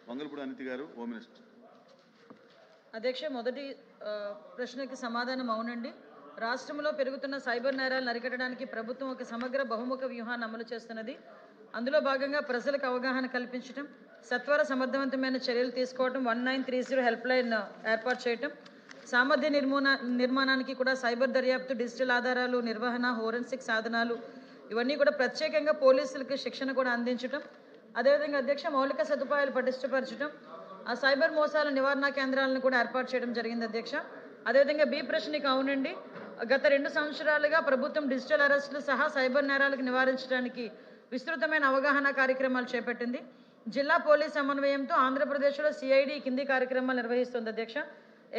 వంగలపూడి అనిత గారు, home minister. అధ్యక్ష, మొదటి ప్రశ్నకి సమాధానం అవునండి. రాష్ట్రంలో పెరుగుతున్న సైబర్ నేరాలను అరికట్టడానికి ప్రభుత్వం ఒక సమగ్ర బహుముఖ వ్యూహాన్ని అమలు చేస్తున్నది. అందులో భాగంగా ప్రజలకు అవగాహన కల్పించడం, సత్వర సమర్థవంతమైన చర్యలు తీసుకోవడం, 1930 హెల్ప్ లైన్ ఏర్పాటు చేయటం, సామర్థ్య నిర్మాణానికి కూడా సైబర్ దర్యాప్తు, డిజిటల్ ఆధారాలు నిర్వహణ, ఫోరెన్సిక్ సాధనాలు ఇవన్నీ కూడా ప్రత్యేకంగా పోలీసులకు శిక్షణ కూడా అందించడం, అదేవిధంగా అధ్యక్ష మౌలిక సదుపాయాలు పటిష్టపరచడం, ఆ సైబర్ మోసాల నివారణ కేంద్రాలను కూడా ఏర్పాటు చేయడం జరిగింది అధ్యక్ష. అదేవిధంగా బి ప్రశ్నకి అవునండి, గత 2 సంవత్సరాలుగా ప్రభుత్వం డిజిటల్ అరెస్టులు సహా సైబర్ నేరాలకు నివారించడానికి విస్తృతమైన అవగాహన కార్యక్రమాలు చేపట్టింది. జిల్లా పోలీస్ సమన్వయంతో ఆంధ్రప్రదేశ్లో సిఐడి కింది కార్యక్రమాలు నిర్వహిస్తుంది అధ్యక్ష.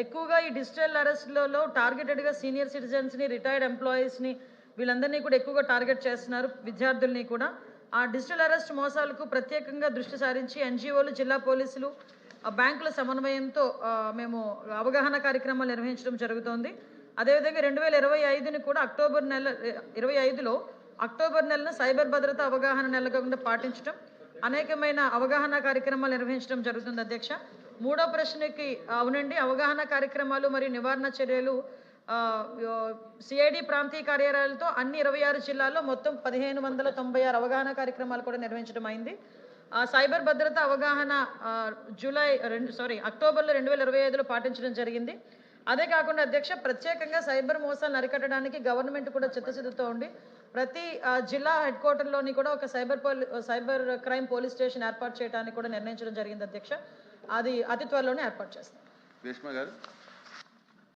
ఎక్కువగా ఈ డిజిటల్ అరెస్టులలో టార్గెటెడ్గా సీనియర్ సిటిజన్స్ని, రిటైర్డ్ ఎంప్లాయీస్ని వీళ్ళందరినీ కూడా ఎక్కువగా టార్గెట్ చేస్తున్నారు, విద్యార్థుల్ని కూడా. ఆ డిజిటల్ అరెస్ట్ మోసాలకు ప్రత్యేకంగా దృష్టి సారించి ఎన్జిఓలు, జిల్లా పోలీసులు, బ్యాంకుల సమన్వయంతో మేము అవగాహన కార్యక్రమాలు నిర్వహించడం జరుగుతోంది. అదేవిధంగా 2025ని కూడా అక్టోబర్ 25లో అక్టోబర్ నెలను సైబర్ భద్రత అవగాహన నెలగా పాటించడం, అనేకమైన అవగాహన కార్యక్రమాలు నిర్వహించడం జరుగుతుంది అధ్యక్ష. మూడో ప్రశ్నకి అవునండి, అవగాహన కార్యక్రమాలు మరియు నివారణ చర్యలు సిఐడి ప్రాంతీయ కార్యాలయాలతో అన్ని 26 జిల్లాల్లో మొత్తం 1596 అవగాహన కార్యక్రమాలు కూడా నిర్వహించడం అయింది. సైబర్ భద్రత అవగాహన అక్టోబర్లో 2025లో పాటించడం జరిగింది. అదే కాకుండా అధ్యక్ష, ప్రత్యేకంగా సైబర్ మోసాలను అరికట్టడానికి గవర్నమెంట్ కూడా చిత్తశుద్ధితో ఉండి ప్రతి జిల్లా హెడ్ క్వార్టర్లోని కూడా ఒక సైబర్ క్రైమ్ పోలీస్ స్టేషన్ ఏర్పాటు చేయడానికి కూడా నిర్ణయించడం జరిగింది అధ్యక్ష. అది అతి త్వరలోనే ఏర్పాటు చేస్తాం. రేష్మ గారు.